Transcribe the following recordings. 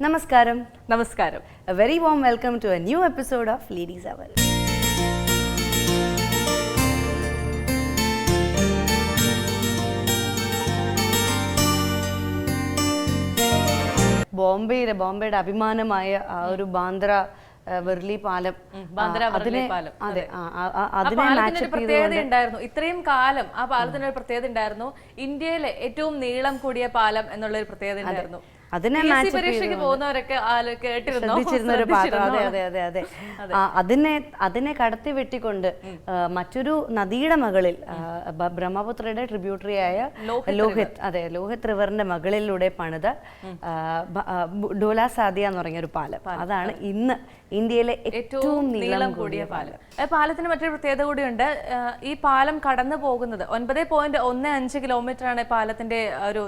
Namaskaram. Namaskaram. A very warm welcome to a new episode of Ladies Hour. ബോംബെയുടെ അഭിമാനമായ ആ ഒരു Bandra verily പാലം, പ്രത്യേകത ഉണ്ടായിരുന്നു. ഇത്രയും കാലം ആ പാലത്തിന് ഒരു പ്രത്യേകത ഉണ്ടായിരുന്നു. ഇന്ത്യയിലെ ഏറ്റവും നീളം കൂടിയ പാലം എന്നുള്ള ഒരു പ്രത്യേകത ഉണ്ടായിരുന്നു. പരീക്ഷയ്ക്ക് പോകുന്നവരൊക്കെ ശ്രദ്ധിച്ചിരുന്ന ഒരു പാത്രം. അതെ അതെ അതെ അതെ അതിനെ കടത്തി വെട്ടിക്കൊണ്ട് മറ്റൊരു നദിയുടെ മകളിൽ, ബ്രഹ്മപുത്രയുടെ ട്രിബ്യൂട്ടറി ആയ ലോഹിത് റിവറിന്റെ മകളിലൂടെ പണിത ഡോലാ സാദിയ എന്ന് പറഞ്ഞ ഒരു പാലം. അതാണ് ഇന്ന് ഇന്ത്യയിലെ ഏറ്റവും നീളം കൂടിയ പാലം. പാലത്തിന് മറ്റൊരു പ്രത്യേകത കൂടിയുണ്ട്. ഈ പാലം കടന്നു പോകുന്നത് 9.15 കിലോമീറ്റർ ആണ് പാലത്തിന്റെ ഒരു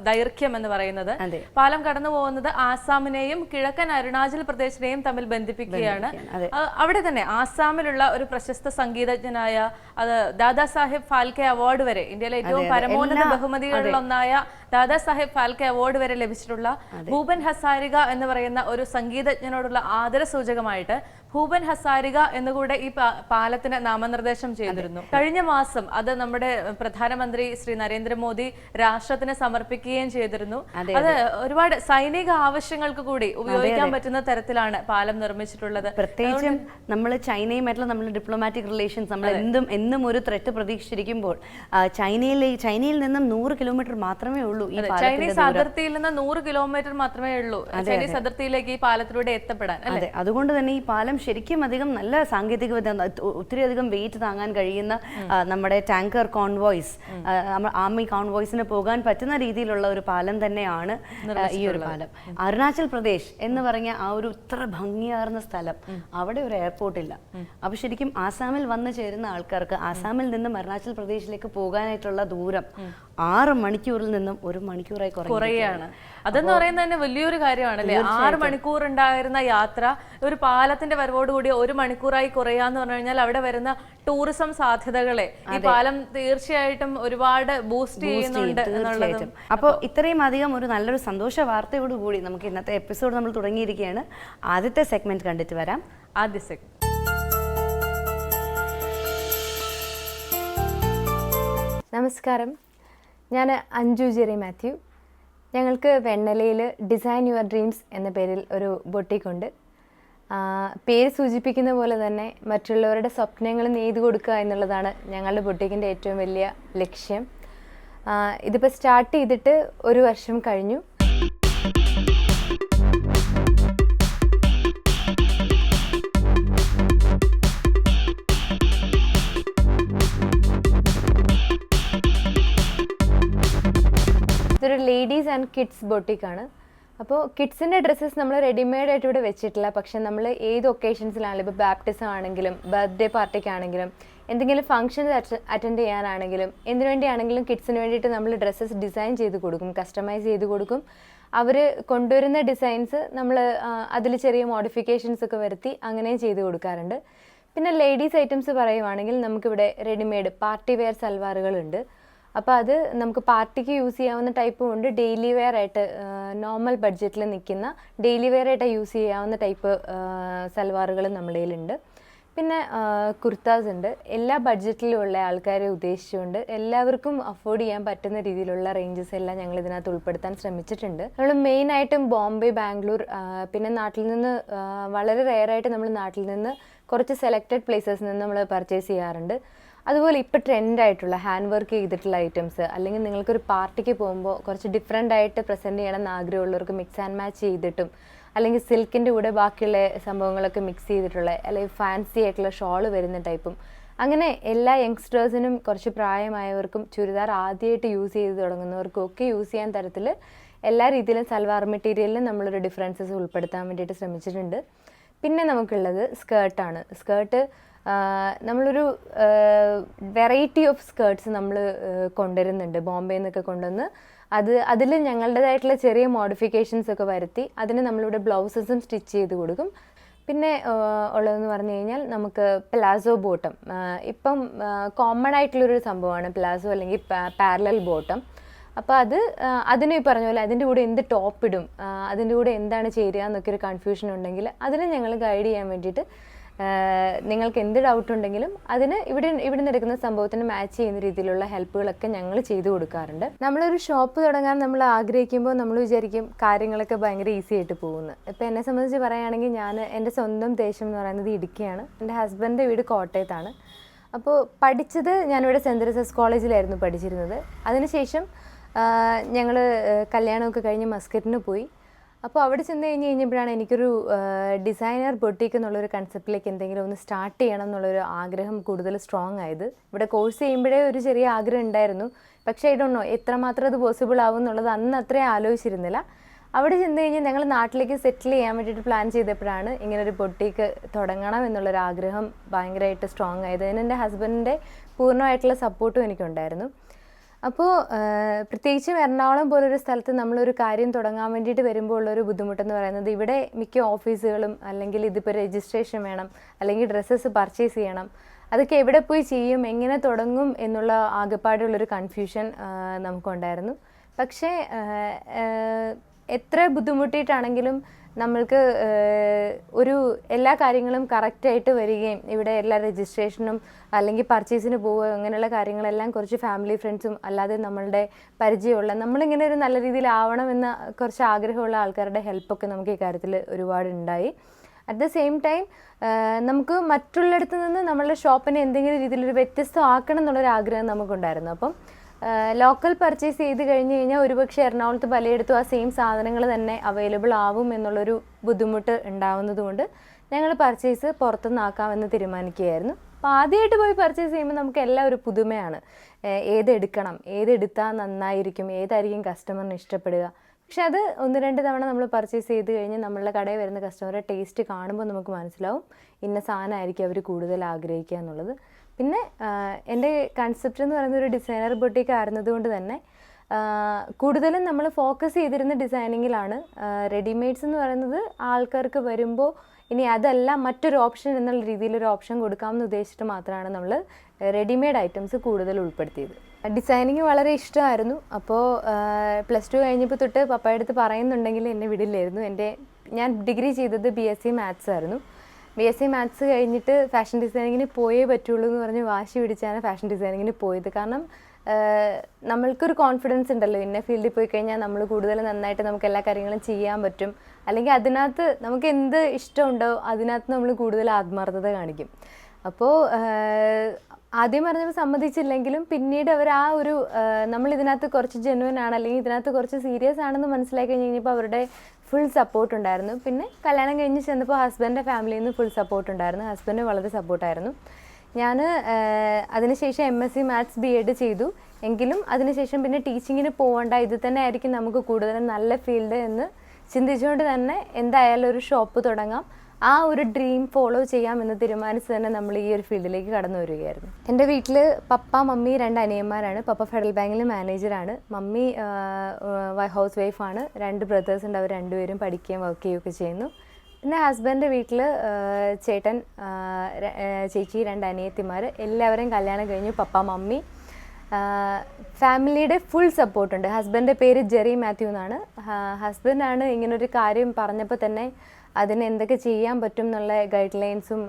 ദൈർഘ്യം എന്ന് പറയുന്നത്. പാലം കടന്നു പോകുന്നത് ആസാമിനെയും കിഴക്കൻ അരുണാചൽ പ്രദേശിനെയും തമ്മിൽ ബന്ധിപ്പിക്കുകയാണ്. അവിടെ തന്നെ ആസാമിലുള്ള ഒരു പ്രശസ്ത സംഗീതജ്ഞനായ ദാദാ സാഹേബ് ഫാൽക്കെ അവാർഡ് വരെ, ഇന്ത്യയിലെ ഏറ്റവും പരമോന്നത ബഹുമതികളിലൊന്നായ ദാദാ സാഹേബ് ഫാൽക്കെ അവാർഡ് വരെ ലഭിച്ചിട്ടുള്ള ഭൂപൻ ഹസാരിക എന്ന് പറയുന്ന ഒരു സംഗീതജ്ഞനോടുള്ള ആദര സൂചകമായിട്ട് ഭൂപൻ ഹസാരിക എന്നുകൂടെ ഈ പാലത്തിന് നാമനിർദ്ദേശം ചെയ്തിരുന്നു. കഴിഞ്ഞ മാസം അത് നമ്മുടെ പ്രധാനമന്ത്രി ശ്രീ നരേന്ദ്രമോദി രാഷ്ട്രത്തിന് സമർപ്പിക്കുകയും ചെയ്തിരുന്നു. അത് ഒരുപാട് സൈനിക ആവശ്യങ്ങൾക്ക് കൂടി ഉപയോഗിക്കാൻ പറ്റുന്ന തരത്തിലാണ് പാലം നിർമ്മിച്ചിട്ടുള്ളത്. പ്രത്യേകിച്ചും നമ്മൾ ചൈനയുമായിട്ടുള്ള നമ്മുടെ ഡിപ്ലോമാറ്റിക് റിലേഷൻസ്, നമ്മൾ എന്നും ഒരു ത്രെറ്റ് പ്രതീക്ഷിച്ചിരിക്കുമ്പോൾ ചൈനയിൽ നിന്നും 100 കിലോമീറ്റർ മാത്രമേ ഉള്ളൂ. ചൈനീസ് അതിർത്തിയിൽ നിന്ന് 100 കിലോമീറ്റർ മാത്രമേ ഉള്ളൂ ചൈനീസ് അതിർത്തിയിലേക്ക് ഈ പാലത്തിലൂടെ എത്തപ്പെടാൻ. അതെ, അതുകൊണ്ട് തന്നെ ഈ പാലം ശരിക്കും അധികം നല്ല സാങ്കേതിക വിദ്യ, ഒത്തിരി അധികം വെയിറ്റ് താങ്ങാൻ കഴിയുന്ന നമ്മുടെ ടാങ്കർ കോൺവോയ്സ്, ആർമി കോൺവോയ്സിന് പോകാൻ പറ്റുന്ന രീതിയിലുള്ള ഒരു പാലം തന്നെയാണ് ഈ ഒരു പാലം. അരുണാചൽ പ്രദേശ് എന്ന് പറഞ്ഞ ആ ഒരു ഇത്ര ഭംഗിയാർന്ന സ്ഥലം, അവിടെ ഒരു എയർപോർട്ട് ഇല്ല. അപ്പൊ ശരിക്കും ആസാമിൽ വന്നു ചേരുന്ന ആൾക്കാർക്ക് ആസാമിൽ നിന്നും അരുണാചൽ പ്രദേശിലേക്ക് പോകാനായിട്ടുള്ള ദൂരം 6 മണിക്കൂറിൽ നിന്നും 1 മണിക്കൂറായി കുറയാണ്. അതെന്ന് പറയുന്നത് തന്നെ വലിയൊരു കാര്യമാണല്ലേ. 6 മണിക്കൂർ ഉണ്ടായിരുന്ന യാത്ര ഒരു പാലത്തിന്റെ വരവോടുകൂടി 1 മണിക്കൂറായി കുറയാന്ന് പറഞ്ഞു കഴിഞ്ഞാൽ അവിടെ വരുന്ന ടൂറിസം സാധ്യതകളെ ഈ പാലം തീർച്ചയായിട്ടും ഒരുപാട് ബൂസ്റ്റ് ചെയ്യുന്നുണ്ട് എന്നുള്ളത്. അപ്പോൾ ഇത്രയും അധികം ഒരു നല്ലൊരു സന്തോഷ വാർത്തയോടുകൂടി നമുക്ക് ഇന്നത്തെ എപ്പിസോഡ് നമ്മൾ തുടങ്ങിയിരിക്കുകയാണ്. ആദ്യത്തെ സെഗ്മെന്റ് കണ്ടിട്ട് വരാം. ആദ്യ സെഗ്മെന്റ്. നമസ്കാരം, ഞാൻ അഞ്ജു ജെറി മാത്യു. ഞങ്ങൾക്ക് വെണ്ണലയിൽ ഡിസൈൻ യുവർ ഡ്രീംസ് എന്ന പേരിൽ ഒരു ബൊട്ടിക്കുണ്ട്. പേര് സൂചിപ്പിക്കുന്ന പോലെ തന്നെ മറ്റുള്ളവരുടെ സ്വപ്നങ്ങൾ നെയ്തു കൊടുക്കുക എന്നുള്ളതാണ് ഞങ്ങളുടെ ബൊട്ടിക്കിൻ്റെ ഏറ്റവും വലിയ ലക്ഷ്യം. ഇതിപ്പോൾ സ്റ്റാർട്ട് ചെയ്തിട്ട് 1 വർഷം കഴിഞ്ഞു. ഇതൊരു ലേഡീസ് ആൻഡ് കിഡ്സ് ബൊട്ടിക്കാണ്. അപ്പോൾ കിഡ്സിൻ്റെ ഡ്രസ്സസ് നമ്മൾ റെഡിമെയ്ഡ് ആയിട്ട് ഇവിടെ വെച്ചിട്ടില്ല. പക്ഷെ നമ്മൾ ഏത് ഒക്കേഷൻസിലാണെങ്കിലും, ഇപ്പോൾ ബാപ്റ്റിസം ആണെങ്കിലും ബർത്ത്ഡേ പാർട്ടിക്കാണെങ്കിലും എന്തെങ്കിലും ഫംഗ്ഷൻസ് അറ്റൻഡ് ചെയ്യാനാണെങ്കിലും എന്തിനു വേണ്ടിയാണെങ്കിലും കിഡ്സിന് വേണ്ടിയിട്ട് നമ്മൾ ഡ്രസ്സസ് ഡിസൈൻ ചെയ്ത് കൊടുക്കും, കസ്റ്റമൈസ് ചെയ്ത് കൊടുക്കും. അവർ കൊണ്ടുവരുന്ന ഡിസൈൻസ് നമ്മൾ അതിൽ ചെറിയ മോഡിഫിക്കേഷൻസ് ഒക്കെ വരുത്തി അങ്ങനെയും ചെയ്ത് കൊടുക്കാറുണ്ട്. പിന്നെ ലേഡീസ് ഐറ്റംസ് പറയുവാണെങ്കിൽ നമുക്കിവിടെ റെഡിമെയ്ഡ് പാർട്ടി വെയർ സൽവാറുകളുണ്ട്. അപ്പോൾ അത് നമുക്ക് പാർട്ടിക്ക് യൂസ് ചെയ്യാവുന്ന ടൈപ്പും ഉണ്ട്, ഡെയിലി വെയർ ആയിട്ട് നോർമൽ ബഡ്ജറ്റിൽ നിൽക്കുന്ന ഡെയിലി വെയർ ആയിട്ട് യൂസ് ചെയ്യാവുന്ന ടൈപ്പ് സൽവാറുകളും നമ്മുടെ കയ്യിലുണ്ട്. പിന്നെ കുർത്താസ് ഉണ്ട്. എല്ലാ ബഡ്ജറ്റിലും ഉള്ള ആൾക്കാരെ ഉദ്ദേശിച്ചുകൊണ്ട് എല്ലാവർക്കും അഫോർഡ് ചെയ്യാൻ പറ്റുന്ന രീതിയിലുള്ള റേഞ്ചസ് എല്ലാം ഞങ്ങൾ ഇതിനകത്ത് ഉൾപ്പെടുത്താൻ ശ്രമിച്ചിട്ടുണ്ട്. നമ്മൾ മെയിനായിട്ടും ബോംബെ, ബാംഗ്ലൂർ, പിന്നെ നാട്ടിൽ നിന്ന് വളരെ റെയറായിട്ട് നമ്മൾ നാട്ടിൽ നിന്ന് കുറച്ച് സെലക്റ്റഡ് പ്ലേസസിൽ നിന്ന് നമ്മൾ പർച്ചേസ് ചെയ്യാറുണ്ട്. അതുപോലെ ഇപ്പോൾ ട്രെൻഡായിട്ടുള്ള ഹാൻഡ് വർക്ക് ചെയ്തിട്ടുള്ള ഐറ്റംസ്, അല്ലെങ്കിൽ നിങ്ങൾക്കൊരു പാർട്ടിക്ക് പോകുമ്പോൾ കുറച്ച് ഡിഫറെൻ്റ് ആയിട്ട് പ്രസൻറ്റ് ചെയ്യണമെന്ന് ആഗ്രഹമുള്ളവർക്ക് മിക്സ് ആൻഡ് മാച്ച് ചെയ്തിട്ടും, അല്ലെങ്കിൽ സിൽക്കിൻ്റെ കൂടെ ബാക്കിയുള്ള സംഭവങ്ങളൊക്കെ മിക്സ് ചെയ്തിട്ടുള്ള, അല്ലെങ്കിൽ ഫാൻസി ആയിട്ടുള്ള ഷോള് വരുന്ന ടൈപ്പും, അങ്ങനെ എല്ലാ യങ്സ്റ്റേഴ്സിനും കുറച്ച് പ്രായമായവർക്കും ചുരിദാർ ആദ്യമായിട്ട് യൂസ് ചെയ്ത് തുടങ്ങുന്നവർക്കും ഒക്കെ യൂസ് ചെയ്യാൻ തരത്തിൽ എല്ലാ രീതിയിലും സൽവാർ മെറ്റീരിയലിലും നമ്മളൊരു ഡിഫറൻസസ് ഉൾപ്പെടുത്താൻ വേണ്ടിയിട്ട് ശ്രമിച്ചിട്ടുണ്ട്. പിന്നെ നമുക്കുള്ളത് സ്കേർട്ടാണ്. സ്കേർട്ട് നമ്മളൊരു വെറൈറ്റി ഓഫ് സ്കേർട്ട്സ് നമ്മൾ കൊണ്ടുവരുന്നുണ്ട് ബോംബെയിൽ നിന്നൊക്കെ കൊണ്ടുവന്ന്. അതിൽ ഞങ്ങളുടേതായിട്ടുള്ള ചെറിയ മോഡിഫിക്കേഷൻസ് ഒക്കെ വരുത്തി അതിന് നമ്മളിവിടെ ബ്ലൗസസും സ്റ്റിച്ച് ചെയ്ത് കൊടുക്കും. പിന്നെ ഉള്ളതെന്ന് പറഞ്ഞു കഴിഞ്ഞാൽ നമുക്ക് പ്ലാസോ ബോട്ടം, ഇപ്പം കോമൺ ആയിട്ടുള്ളൊരു സംഭവമാണ് പ്ലാസോ അല്ലെങ്കിൽ പാരലൽ ബോട്ടം. അപ്പോൾ അതിന് ഈ പറഞ്ഞ പോലെ അതിൻ്റെ കൂടെ എന്ത് ടോപ്പ് ഇടും, അതിൻ്റെ കൂടെ എന്താണ് ചേരുക എന്നൊക്കെ ഒരു കൺഫ്യൂഷൻ ഉണ്ടെങ്കിൽ അതിനെ ഞങ്ങൾ ഗൈഡ് ചെയ്യാൻ വേണ്ടിയിട്ട് നിങ്ങൾക്ക് എന്ത് ഡൗട്ട് ഉണ്ടെങ്കിലും അതിന് ഇവിടെ നിന്ന് എടുക്കുന്ന സംഭവത്തിന് മാച്ച് ചെയ്യുന്ന രീതിയിലുള്ള ഹെൽപ്പുകളൊക്കെ ഞങ്ങൾ ചെയ്തു കൊടുക്കാറുണ്ട്. നമ്മളൊരു ഷോപ്പ് തുടങ്ങാൻ നമ്മൾ ആഗ്രഹിക്കുമ്പോൾ നമ്മൾ വിചാരിക്കും കാര്യങ്ങളൊക്കെ ഭയങ്കര ഈസി ആയിട്ട് പോകുന്നു. ഇപ്പോൾ എന്നെ സംബന്ധിച്ച് പറയുകയാണെങ്കിൽ എൻ്റെ സ്വന്തം ദേശം എന്ന് പറയുന്നത് ഇടുക്കിയാണ്. എൻ്റെ ഹസ്ബൻഡിൻ്റെ വീട് കോട്ടയത്താണ്. അപ്പോൾ പഠിച്ചത് ഞാനിവിടെ സെൻറ് തെരേസാസ് കോളേജിലായിരുന്നു പഠിച്ചിരുന്നത്. അതിനുശേഷം ഞങ്ങൾ കല്യാണമൊക്കെ കഴിഞ്ഞ് മസ്കറ്റിന് പോയി. അപ്പോൾ അവിടെ ചെന്ന് കഴിഞ്ഞപ്പോഴാണ് എനിക്കൊരു ഡിസൈനർ ബൊട്ടീക്ക് എന്നുള്ളൊരു കൺസെപ്റ്റിലേക്ക് എന്തെങ്കിലും ഒന്ന് സ്റ്റാർട്ട് ചെയ്യണം എന്നുള്ളൊരു ആഗ്രഹം കൂടുതൽ സ്ട്രോങ് ആയത്. ഇവിടെ കോഴ്സ് ചെയ്യുമ്പോഴേ ഒരു ചെറിയ ആഗ്രഹം ഉണ്ടായിരുന്നു. പക്ഷേ ഐ ഡോണ്ട് നോ എത്രമാത്രം അത് പോസിബിൾ ആവും എന്നുള്ളത് അന്ന് അത്രയും ആലോചിച്ചിരുന്നില്ല. അവിടെ ചെന്ന് കഴിഞ്ഞാൽ ഞങ്ങൾ നാട്ടിലേക്ക് സെറ്റിൽ ചെയ്യാൻ വേണ്ടിയിട്ട് പ്ലാൻ ചെയ്തപ്പോഴാണ് ഇങ്ങനൊരു ബൊട്ടീക്ക് തുടങ്ങണം എന്നുള്ളൊരു ആഗ്രഹം ഭയങ്കരമായിട്ട് സ്ട്രോങ് ആയത്. അതിന് എൻ്റെ ഹസ്ബൻഡിൻ്റെ പൂർണ്ണമായിട്ടുള്ള സപ്പോർട്ടും എനിക്കുണ്ടായിരുന്നു. അപ്പോൾ പ്രത്യേകിച്ചും എറണാകുളം പോലൊരു സ്ഥലത്ത് നമ്മളൊരു കാര്യം തുടങ്ങാൻ വേണ്ടിയിട്ട് വരുമ്പോൾ ഉള്ളൊരു ബുദ്ധിമുട്ടെന്ന് പറയുന്നത് ഇവിടെ മിക്ക ഓഫീസുകളും അല്ലെങ്കിൽ ഇതിപ്പോൾ രജിസ്ട്രേഷൻ വേണം, അല്ലെങ്കിൽ ഡ്രസ്സസ് പർച്ചേസ് ചെയ്യണം, അതൊക്കെ എവിടെ പോയി ചെയ്യും, എങ്ങനെ തുടങ്ങും എന്നുള്ള ആകെപ്പാടുള്ളൊരു കൺഫ്യൂഷൻ നമുക്കുണ്ടായിരുന്നു. പക്ഷേ എത്ര ബുദ്ധിമുട്ടിയിട്ടാണെങ്കിലും നമ്മൾക്ക് ഒരു എല്ലാ കാര്യങ്ങളും കറക്റ്റായിട്ട് വരികയും ഇവിടെ എല്ലാ രജിസ്ട്രേഷനും അല്ലെങ്കിൽ പർച്ചേസിന് പോവുക അങ്ങനെയുള്ള കാര്യങ്ങളെല്ലാം കുറച്ച് ഫാമിലി ഫ്രണ്ട്സും അല്ലാതെ നമ്മളുടെ പരിചയമുള്ള നമ്മളിങ്ങനെ ഒരു നല്ല രീതിയിലാവണമെന്ന കുറച്ച് ആഗ്രഹമുള്ള ആൾക്കാരുടെ ഹെൽപ്പൊക്കെ നമുക്ക് ഈ കാര്യത്തിൽ ഒരുപാട് ഉണ്ടായി. അറ്റ് ദ സെയിം ടൈം നമുക്ക് മറ്റുള്ളിടത്ത് നിന്ന് നമ്മളുടെ ഷോപ്പിനെ എന്തെങ്കിലും രീതിയിലൊരു വ്യത്യസ്തമാക്കണം എന്നുള്ളൊരു ആഗ്രഹം നമുക്കുണ്ടായിരുന്നു. അപ്പം ലോക്കൽ പർച്ചേസ് ചെയ്ത് കഴിഞ്ഞ് കഴിഞ്ഞാൽ ഒരുപക്ഷെ എറണാകുളത്ത് പലയിടത്തും ആ സെയിം സാധനങ്ങൾ തന്നെ അവൈലബിൾ ആവും എന്നുള്ളൊരു ബുദ്ധിമുട്ട് ഉണ്ടാവുന്നത് കൊണ്ട് ഞങ്ങൾ പർച്ചേസ് പുറത്തുനിന്നാക്കാമെന്ന് തീരുമാനിക്കുകയായിരുന്നു. അപ്പോൾ ആദ്യമായിട്ട് പോയി പർച്ചേസ് ചെയ്യുമ്പോൾ നമുക്ക് എല്ലാം ഒരു പുതുമയാണ്. ഏതെടുക്കണം, ഏതെടുത്താൽ നന്നായിരിക്കും, ഏതായിരിക്കും കസ്റ്റമറിന് ഇഷ്ടപ്പെടുക. പക്ഷെ അത് 1-2 തവണ നമ്മൾ പർച്ചേസ് ചെയ്ത് കഴിഞ്ഞ് നമ്മളുടെ കടയിൽ വരുന്ന കസ്റ്റമറുടെ ടേസ്റ്റ് കാണുമ്പോൾ നമുക്ക് മനസ്സിലാവും ഇന്ന സാധനമായിരിക്കും അവർ കൂടുതൽ ആഗ്രഹിക്കുക എന്നുള്ളത്. പിന്നെ എൻ്റെ കൺസെപ്റ്റ് എന്ന് പറയുന്നത് ഒരു ഡിസൈനർ ബൊട്ടീക്ക് ആയിരുന്നത് കൊണ്ട് തന്നെ കൂടുതലും നമ്മൾ ഫോക്കസ് ചെയ്തിരുന്ന ഡിസൈനിങ്ങിലാണ്. റെഡിമെയ്ഡ്സ് എന്ന് പറയുന്നത് ആൾക്കാർക്ക് വരുമ്പോൾ ഇനി അതല്ല മറ്റൊരു ഓപ്ഷൻ എന്നുള്ള രീതിയിലൊരു ഓപ്ഷൻ കൊടുക്കാമെന്ന് ഉദ്ദേശിച്ചിട്ട് മാത്രമാണ് നമ്മൾ റെഡിമെയ്ഡ് ഐറ്റംസ് കൂടുതൽ ഉൾപ്പെടുത്തിയത്. ഡിസൈനിങ് വളരെ ഇഷ്ടമായിരുന്നു. അപ്പോൾ +2 കഴിഞ്ഞപ്പോൾ തൊട്ട് പപ്പയുടെ അടുത്ത് പറയുന്നുണ്ടെങ്കിൽ എന്നെ വിടില്ലായിരുന്നു. ഞാൻ ഡിഗ്രി ചെയ്തത് BSc മാത്സ് ആയിരുന്നു. BSc മാത്സ് കഴിഞ്ഞിട്ട് ഫാഷൻ ഡിസൈനിങ്ങിന് പോയേ പറ്റുള്ളൂ എന്ന് പറഞ്ഞ് വാശി പിടിച്ചാണ് ഫാഷൻ ഡിസൈനിങ്ങിന് പോയത്. കാരണം നമ്മൾക്കൊരു കോൺഫിഡൻസ് ഉണ്ടല്ലോ, ഇന്ന ഫീൽഡിൽ പോയി കഴിഞ്ഞാൽ നമ്മൾ കൂടുതൽ നന്നായിട്ട് നമുക്ക് എല്ലാ കാര്യങ്ങളും ചെയ്യാൻ പറ്റും, അല്ലെങ്കിൽ അതിനകത്ത് നമുക്ക് എന്ത് ഇഷ്ടമുണ്ടോ അതിനകത്ത് നമ്മൾ കൂടുതൽ ആത്മാർത്ഥത കാണിക്കും. അപ്പോൾ ആദ്യം പറഞ്ഞപ്പോൾ സമ്മതിച്ചില്ലെങ്കിലും പിന്നീട് അവർ ആ ഒരു നമ്മളിതിനകത്ത് കുറച്ച് ജെന്യുവൻ ആണ് അല്ലെങ്കിൽ ഇതിനകത്ത് കുറച്ച് സീരിയസ് ആണെന്ന് മനസ്സിലാക്കി കഴിഞ്ഞപ്പോൾ അവരുടെ ഫുൾ സപ്പോർട്ട് ഉണ്ടായിരുന്നു. പിന്നെ കല്യാണം കഴിഞ്ഞ് ചെന്നപ്പോൾ ഹസ്ബൻഡിൻ്റെ ഫാമിലിയിൽ നിന്ന് ഫുൾ സപ്പോർട്ട് ഉണ്ടായിരുന്നു. ഹസ്ബൻഡ് വളരെ സപ്പോർട്ടായിരുന്നു. ഞാൻ അതിനുശേഷം MSc മാത്സ് B.Ed ചെയ്തു. എങ്കിലും അതിനുശേഷം പിന്നെ ടീച്ചിങ്ങിന് പോകണ്ട, ഇത് തന്നെ ആയിരിക്കും നമുക്ക് കൂടുതലും നല്ല ഫീൽഡ് എന്ന് ചിന്തിച്ചുകൊണ്ട് തന്നെ എന്തായാലും ഒരു ഷോപ്പ് തുടങ്ങാം, ആ ഒരു ഡ്രീം ഫോളോ ചെയ്യാം എന്ന് തീരുമാനിച്ച് തന്നെ നമ്മൾ ഈ ഒരു ഫീൽഡിലേക്ക് കടന്നു വരികയായിരുന്നു. എൻ്റെ വീട്ടിൽ പപ്പ, മമ്മി, 2 അനിയന്മാരാണ്. പപ്പ ഫെഡറൽ ബാങ്കിൽ മാനേജറാണ്, മമ്മി ഹൗസ് വൈഫാണ്. 2 ബ്രദേഴ്സ് ഉണ്ട്, അവർ 2 പേരും പഠിക്കുകയും വർക്ക് ചെയ്യുകയൊക്കെ ചെയ്യുന്നു. പിന്നെ ഹസ്ബൻഡിൻ്റെ വീട്ടിൽ ചേട്ടൻ, ചേച്ചി, 2 അനിയത്തിമാർ, എല്ലാവരും കല്യാണം കഴിഞ്ഞു. പപ്പ, മമ്മി, ഫാമിലിയുടെ ഫുൾ സപ്പോർട്ടുണ്ട്. ഹസ്ബൻഡിൻ്റെ പേര് ജെറി മാത്യു എന്നാണ്. ഹസ്ബൻഡാണ് ഇങ്ങനൊരു കാര്യം പറഞ്ഞപ്പോൾ തന്നെ അതിന് എന്തൊക്കെ ചെയ്യാൻ പറ്റും എന്നുള്ള ഗൈഡ് ലൈൻസും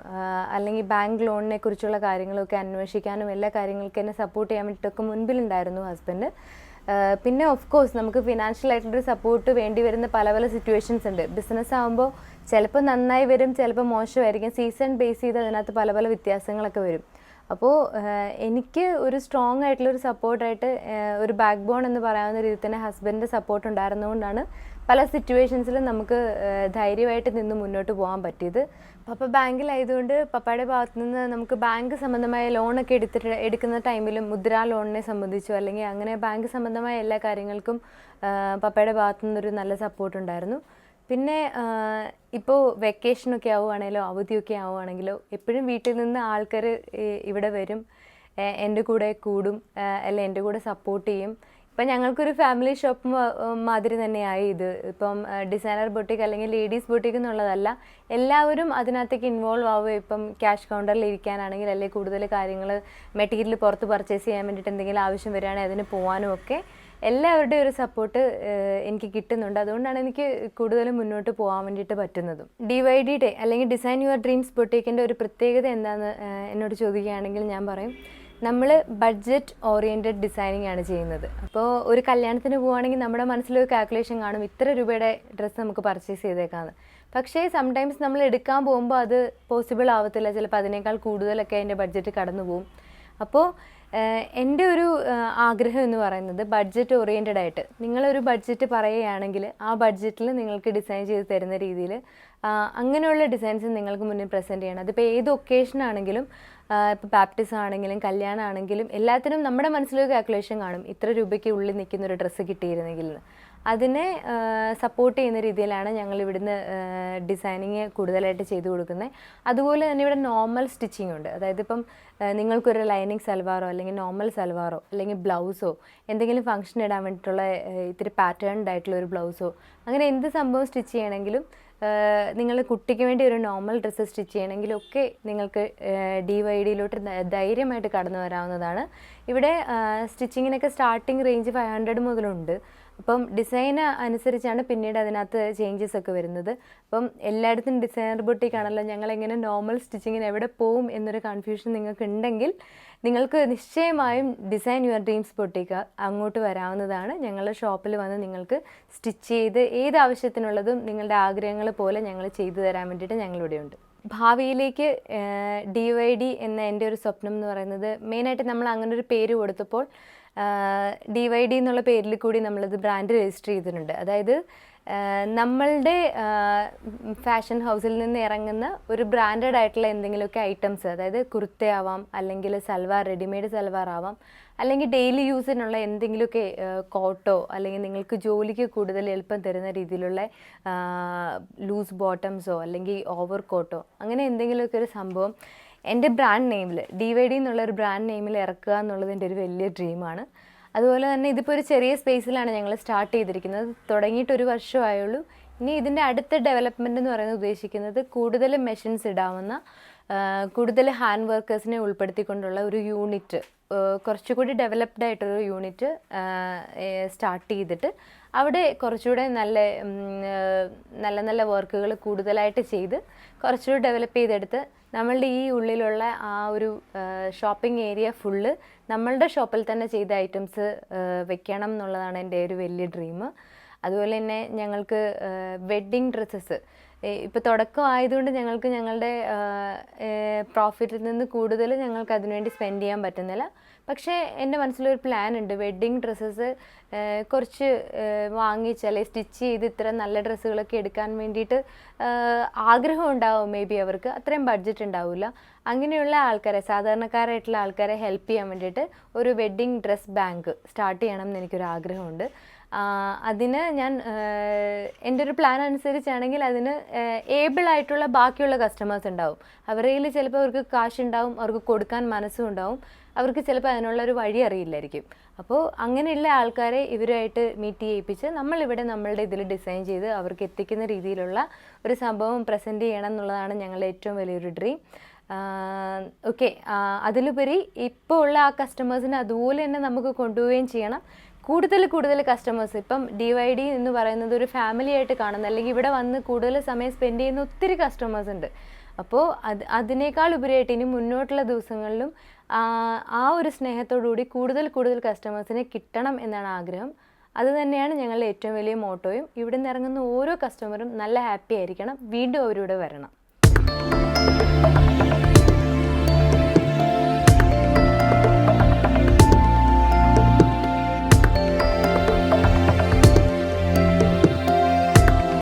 അല്ലെങ്കിൽ ബാങ്ക് ലോണിനെ കുറിച്ചുള്ള കാര്യങ്ങളൊക്കെ അന്വേഷിക്കാനും എല്ലാ കാര്യങ്ങൾക്കും എന്നെ സപ്പോർട്ട് ചെയ്യാൻ വേണ്ടിയിട്ടൊക്കെ മുൻപിലുണ്ടായിരുന്നു ഹസ്ബൻഡ്. പിന്നെ ഓഫ് കോഴ്സ് നമുക്ക് ഫിനാൻഷ്യൽ ആയിട്ടുള്ളൊരു സപ്പോർട്ട് വേണ്ടി വരുന്ന പല പല സിറ്റുവേഷൻസ് ഉണ്ട്. ബിസിനസ് ആകുമ്പോൾ ചിലപ്പോൾ നന്നായി വരും, ചിലപ്പോൾ മോശമായിരിക്കും. സീസൺ ബേസ് ചെയ്ത് അതിനകത്ത് പല പല വ്യത്യാസങ്ങളൊക്കെ വരും. അപ്പോൾ എനിക്ക് ഒരു സ്ട്രോങ് ആയിട്ടുള്ളൊരു സപ്പോർട്ടായിട്ട് ഒരു ബാക്ക് ബോൺ എന്ന് പറയാവുന്ന രീതിയിൽ തന്നെ ഹസ്ബൻഡിൻ്റെ സപ്പോർട്ട് ഉണ്ടായിരുന്നതുകൊണ്ടാണ് പല സിറ്റുവേഷൻസിലും നമുക്ക് ധൈര്യമായിട്ട് നിന്ന് മുന്നോട്ട് പോകാൻ പറ്റിയത്. പപ്പ ബാങ്കിലായതുകൊണ്ട് പപ്പയുടെ ഭാഗത്തു നിന്ന് നമുക്ക് ബാങ്ക് സംബന്ധമായ ലോണൊക്കെ എടുക്കുന്ന ടൈമിലും മുദ്രാ ലോണിനെ സംബന്ധിച്ചോ അല്ലെങ്കിൽ അങ്ങനെ ബാങ്ക് സംബന്ധമായ എല്ലാ കാര്യങ്ങൾക്കും പപ്പയുടെ ഭാഗത്തു നിന്നൊരു നല്ല സപ്പോർട്ട് ഉണ്ടായിരുന്നു. പിന്നെ ഇപ്പോൾ വെക്കേഷനൊക്കെ ആവുകയാണെങ്കിലോ അവധിയൊക്കെ ആവുകയാണെങ്കിലോ എപ്പോഴും വീട്ടിൽ നിന്ന് ആൾക്കാർ ഇവിടെ വരും, എൻ്റെ കൂടെ കൂടും, അല്ലെ എൻ്റെ കൂടെ സപ്പോർട്ട് ചെയ്യും. ഇപ്പം ഞങ്ങൾക്കൊരു ഫാമിലി ഷോപ്പ് മാതിരി തന്നെയായി ഇത്. ഇപ്പം ഡിസൈനർ ബൊട്ടിക്ക് അല്ലെങ്കിൽ ലേഡീസ് ബൊട്ടിക്ക് എന്നുള്ളതല്ല, എല്ലാവരും അതിനകത്തേക്ക് ഇൻവോൾവ് ആവുക. ഇപ്പം ക്യാഷ് കൗണ്ടറിൽ ഇരിക്കാനാണെങ്കിൽ അല്ലെങ്കിൽ കൂടുതൽ കാര്യങ്ങൾ മെറ്റീരിയൽ പുറത്ത് പർച്ചേസ് ചെയ്യാൻ വേണ്ടിയിട്ട് എന്തെങ്കിലും ആവശ്യം വരികയാണെങ്കിൽ അതിന് പോകാനും ഒക്കെ എല്ലാവരുടെയും ഒരു സപ്പോർട്ട് എനിക്ക് കിട്ടുന്നുണ്ട്. അതുകൊണ്ടാണ് എനിക്ക് കൂടുതലും മുന്നോട്ട് പോകാൻ വേണ്ടിയിട്ട് പറ്റുന്നതും. DYD അല്ലെങ്കിൽ ഡിസൈൻ യുവർ ഡ്രീംസ് ബൊട്ടീക്കിൻ്റെ ഒരു പ്രത്യേകത എന്താണെന്ന് എന്നോട് ചോദിക്കുകയാണെങ്കിൽ ഞാൻ പറയും, നമ്മൾ ബഡ്ജറ്റ് ഓറിയൻറ്റഡ് ഡിസൈനിങ് ആണ് ചെയ്യുന്നത്. അപ്പോൾ ഒരു കല്യാണത്തിന് പോവുകയാണെങ്കിൽ നമ്മുടെ മനസ്സിലൊരു കാൽക്കുലേഷൻ കാണും, ഇത്ര രൂപയുടെ ഡ്രസ്സ് നമുക്ക് പർച്ചേസ് ചെയ്തേക്കാമെന്ന്. പക്ഷേ സംടൈംസ് നമ്മൾ എടുക്കാൻ പോകുമ്പോൾ അത് പോസിബിൾ ആവത്തില്ല, ചിലപ്പോൾ അതിനേക്കാൾ കൂടുതലൊക്കെ അതിൻ്റെ ബഡ്ജറ്റ് കടന്നു പോകും. അപ്പോൾ എൻ്റെ ഒരു ആഗ്രഹം എന്ന് പറയുന്നത് ബഡ്ജറ്റ് ഓറിയൻറ്റഡ് ആയിട്ട് നിങ്ങളൊരു ബഡ്ജറ്റ് പറയുകയാണെങ്കിൽ ആ ബഡ്ജറ്റിൽ നിങ്ങൾക്ക് ഡിസൈൻ ചെയ്ത് തരുന്ന രീതിയിൽ അങ്ങനെയുള്ള ഡിസൈൻസ് നിങ്ങൾക്ക് മുന്നിൽ പ്രസൻറ്റ് ചെയ്യണം. അതിപ്പോൾ ഏത് ഒക്കേഷനാണെങ്കിലും, ഇപ്പോൾ ബാപ്റ്റിസം ആണെങ്കിലും കല്യാണം ആണെങ്കിലും എല്ലാത്തിനും നമ്മുടെ മനസ്സിലൊരു കാൽക്കുലേഷൻ കാണും, ഇത്ര രൂപയ്ക്ക് ഉള്ളിൽ നിൽക്കുന്ന ഒരു ഡ്രസ്സ് കിട്ടിയിരുന്നെങ്കിൽ. അതിനെ സപ്പോർട്ട് ചെയ്യുന്ന രീതിയിലാണ് ഞങ്ങൾ ഇവിടുന്ന് ഡിസൈനിങ് കൂടുതലായിട്ട് ചെയ്തു കൊടുക്കുന്നത്. അതുപോലെ തന്നെ ഇവിടെ നോർമൽ സ്റ്റിച്ചിങ് ഉണ്ട്. അതായത് ഇപ്പം നിങ്ങൾക്കൊരു ലൈനിങ് സൽവാറോ അല്ലെങ്കിൽ നോർമൽ സൽവാറോ അല്ലെങ്കിൽ ബ്ലൗസോ എന്തെങ്കിലും ഫംഗ്ഷൻ ഇടാൻ വേണ്ടിയിട്ടുള്ള ഇത്തിരി പാറ്റേൺഡ് ആയിട്ടുള്ള ഒരു ബ്ലൗസോ അങ്ങനെ എന്ത് സംഭവം സ്റ്റിച്ച് ചെയ്യണമെങ്കിലും, നിങ്ങൾ കുട്ടിക്ക് വേണ്ടി ഒരു നോർമൽ ഡ്രസ്സ് സ്റ്റിച്ച് ചെയ്യണമെങ്കിലൊക്കെ നിങ്ങൾക്ക് DYDയിലോട്ട് ധൈര്യമായിട്ട് കടന്നു വരാവുന്നതാണ്. ഇവിടെ സ്റ്റിച്ചിങ്ങിനൊക്കെ സ്റ്റാർട്ടിങ് റേഞ്ച് 500 മുതലുണ്ട്. അപ്പം ഡിസൈൻ അനുസരിച്ചാണ് പിന്നീട് അതിനകത്ത് ചേഞ്ചസ് ഒക്കെ വരുന്നത്. അപ്പം എല്ലായിടത്തും ഡിസൈനർ ബൊട്ടിക്കാണല്ലോ, ഞങ്ങളെങ്ങനെ നോർമൽ സ്റ്റിച്ചിങ്ങിന് എവിടെ പോവും എന്നൊരു കൺഫ്യൂഷൻ നിങ്ങൾക്ക് ഉണ്ടെങ്കിൽ നിങ്ങൾക്ക് നിശ്ചയമായും ഡിസൈൻ യുവർ ഡ്രീംസ് ബൊട്ടിക്ക് അങ്ങോട്ട് വരാവുന്നതാണ്. ഞങ്ങളുടെ ഷോപ്പിൽ വന്ന് നിങ്ങൾക്ക് സ്റ്റിച്ച് ചെയ്ത് ഏത് ആവശ്യത്തിനുള്ളതും നിങ്ങളുടെ ആഗ്രഹങ്ങൾ പോലെ ഞങ്ങൾ ചെയ്തു തരാൻ വേണ്ടിയിട്ട് ഞങ്ങളിവിടെയുണ്ട്. ഭാവിയിലേക്ക് DYD എന്ന എൻ്റെ ഒരു സ്വപ്നം എന്ന് പറയുന്നത്, മെയിനായിട്ട് നമ്മൾ അങ്ങനെ ഒരു പേര് കൊടുത്തപ്പോൾ DYD എന്നുള്ള പേരിൽ കൂടി നമ്മളത് ബ്രാൻഡ് രജിസ്റ്റർ ചെയ്തിട്ടുണ്ട്. അതായത് നമ്മളുടെ ഫാഷൻ ഹൗസിൽ നിന്ന് ഇറങ്ങുന്ന ഒരു ബ്രാൻഡഡ് ആയിട്ടുള്ള എന്തെങ്കിലുമൊക്കെ ഐറ്റംസ്, അതായത് കുർത്തയാവാം, അല്ലെങ്കിൽ സൽവാർ, റെഡിമെയ്ഡ് സൽവാർ ആവാം, അല്ലെങ്കിൽ ഡെയിലി യൂസിനുള്ള എന്തെങ്കിലുമൊക്കെ കോട്ടോ, അല്ലെങ്കിൽ നിങ്ങൾക്ക് ജോലിക്ക് കൂടുതൽ എളുപ്പം തരുന്ന രീതിയിലുള്ള ലൂസ് ബോട്ടംസോ അല്ലെങ്കിൽ ഓവർ കോട്ടോ, അങ്ങനെ എന്തെങ്കിലുമൊക്കെ ഒരു സംഭവം എൻ്റെ ബ്രാൻഡ് നെയിമിൽ DYD എന്നുള്ളൊരു ബ്രാൻഡ് നെയിമിൽ ഇറക്കുക എന്നുള്ളത് എൻ്റെ ഒരു വലിയ ഡ്രീമാണ്. അതുപോലെ തന്നെ ഇതിപ്പോൾ ഒരു ചെറിയ സ്പേസിലാണ് ഞങ്ങൾ സ്റ്റാർട്ട് ചെയ്തിരിക്കുന്നത്. തുടങ്ങിയിട്ട് 1 വർഷമായുള്ളൂ. ഇനി ഇതിൻ്റെ അടുത്ത ഡെവലപ്മെൻറ്റ് എന്ന് പറയുന്നത് ഉദ്ദേശിക്കുന്നത് കൂടുതൽ മെഷീൻസ് ഇടാവുന്ന, കൂടുതൽ ഹാൻഡ് വർക്കേഴ്സിനെ ഉൾപ്പെടുത്തിക്കൊണ്ടുള്ള ഒരു യൂണിറ്റ്, കുറച്ചുകൂടി ഡെവലപ്ഡ് ആയിട്ടൊരു യൂണിറ്റ് സ്റ്റാർട്ട് ചെയ്തിട്ട് അവിടെ കുറച്ചുകൂടെ നല്ല നല്ല വർക്കുകൾ കൂടുതലായിട്ട് ചെയ്ത് കുറച്ചുകൂടി ഡെവലപ്പ് ചെയ്തെടുത്ത് നമ്മളുടെ ഈ ഉള്ളിലുള്ള ആ ഒരു ഷോപ്പിംഗ് ഏരിയ ഫുള്ള് നമ്മളുടെ ഷോപ്പിൽ തന്നെ ചെയ്ത ഐറ്റംസ് വെക്കണം എന്നുള്ളതാണ് എൻ്റെ ഒരു വലിയ ഡ്രീം. അതുപോലെ തന്നെ ഞങ്ങൾക്ക് വെഡ്ഡിങ് ഡ്രസ്സസ് ഇപ്പോൾ തുടക്കം ആയതുകൊണ്ട് ഞങ്ങൾക്ക് ഞങ്ങളുടെ പ്രോഫിറ്റിൽ നിന്ന് കൂടുതൽ ഞങ്ങൾക്ക് അതിനുവേണ്ടി സ്പെൻഡ് ചെയ്യാൻ പറ്റുന്നില്ല. പക്ഷേ എൻ്റെ മനസ്സിലൊരു പ്ലാൻ ഉണ്ട്, വെഡ്ഡിങ് ഡ്രസ്സസ് കുറച്ച് വാങ്ങിച്ച് അല്ലെങ്കിൽ സ്റ്റിച്ച് ചെയ്ത് ഇത്ര നല്ല ഡ്രസ്സുകളൊക്കെ എടുക്കാൻ വേണ്ടിയിട്ട് ആഗ്രഹം ഉണ്ടാവും. മേ ബി അവർക്ക് അത്രയും ബഡ്ജറ്റ് ഉണ്ടാവില്ല. അങ്ങനെയുള്ള ആൾക്കാരെ, സാധാരണക്കാരായിട്ടുള്ള ആൾക്കാരെ ഹെൽപ്പ് ചെയ്യാൻ വേണ്ടിയിട്ട് ഒരു വെഡ്ഡിങ് ഡ്രസ് ബാങ്ക് സ്റ്റാർട്ട് ചെയ്യണം എന്ന് എനിക്കൊരു ആഗ്രഹമുണ്ട്. അതിന് ഞാൻ എൻ്റെ ഒരു പ്ലാൻ അനുസരിച്ചാണെങ്കിൽ അതിന് ഏബിൾ ആയിട്ടുള്ള ബാക്കിയുള്ള കസ്റ്റമേഴ്സ് ഉണ്ടാവും. അവരുടെ കയ്യിൽ ചിലപ്പോൾ അവർക്ക് കാശ് ഉണ്ടാവും, അവർക്ക് കൊടുക്കാൻ മനസ്സും ഉണ്ടാവും, അവർക്ക് ചിലപ്പോൾ അതിനുള്ളൊരു വഴി അറിയില്ലായിരിക്കും. അപ്പോൾ അങ്ങനെയുള്ള ആൾക്കാരെ ഇവരുമായിട്ട് മീറ്റ് ചെയ്യിപ്പിച്ച് നമ്മളിവിടെ നമ്മളുടെ ഇതിൽ ഡിസൈൻ ചെയ്ത് അവർക്ക് എത്തിക്കുന്ന രീതിയിലുള്ള ഒരു സംഭവം പ്രസൻറ്റ് ചെയ്യണം എന്നുള്ളതാണ് ഞങ്ങളുടെ ഏറ്റവും വലിയൊരു ഡ്രീം. ഓക്കെ, അതിലുപരി ഇപ്പോൾ ഉള്ള ആ കസ്റ്റമേഴ്സിനെ അതുപോലെ തന്നെ നമുക്ക് കൊണ്ടുപോവുകയും ചെയ്യണം. കൂടുതൽ കസ്റ്റമേഴ്സ്, ഇപ്പം DYD എന്ന് പറയുന്നത് ഒരു ഫാമിലി ആയിട്ട് കാണുന്ന, അല്ലെങ്കിൽ ഇവിടെ വന്ന് കൂടുതൽ സമയം സ്പെൻഡ് ചെയ്യുന്ന ഒത്തിരി കസ്റ്റമേഴ്സ് ഉണ്ട്. അപ്പോൾ അതിനേക്കാൾ ഉപരിയായിട്ട് ഇനി മുന്നോട്ടുള്ള ദിവസങ്ങളിലും ആ ഒരു സ്നേഹത്തോടുകൂടി കൂടുതൽ കസ്റ്റമേഴ്സിനെ കിട്ടണം എന്നാണ് ആഗ്രഹം. അത് തന്നെയാണ് ഞങ്ങളുടെ ഏറ്റവും വലിയ മോട്ടോയും. ഇവിടെ നിന്ന് ഇറങ്ങുന്ന ഓരോ കസ്റ്റമറും നല്ല ഹാപ്പി ആയിരിക്കണം, വീണ്ടും അവരിവിടെ വരണം.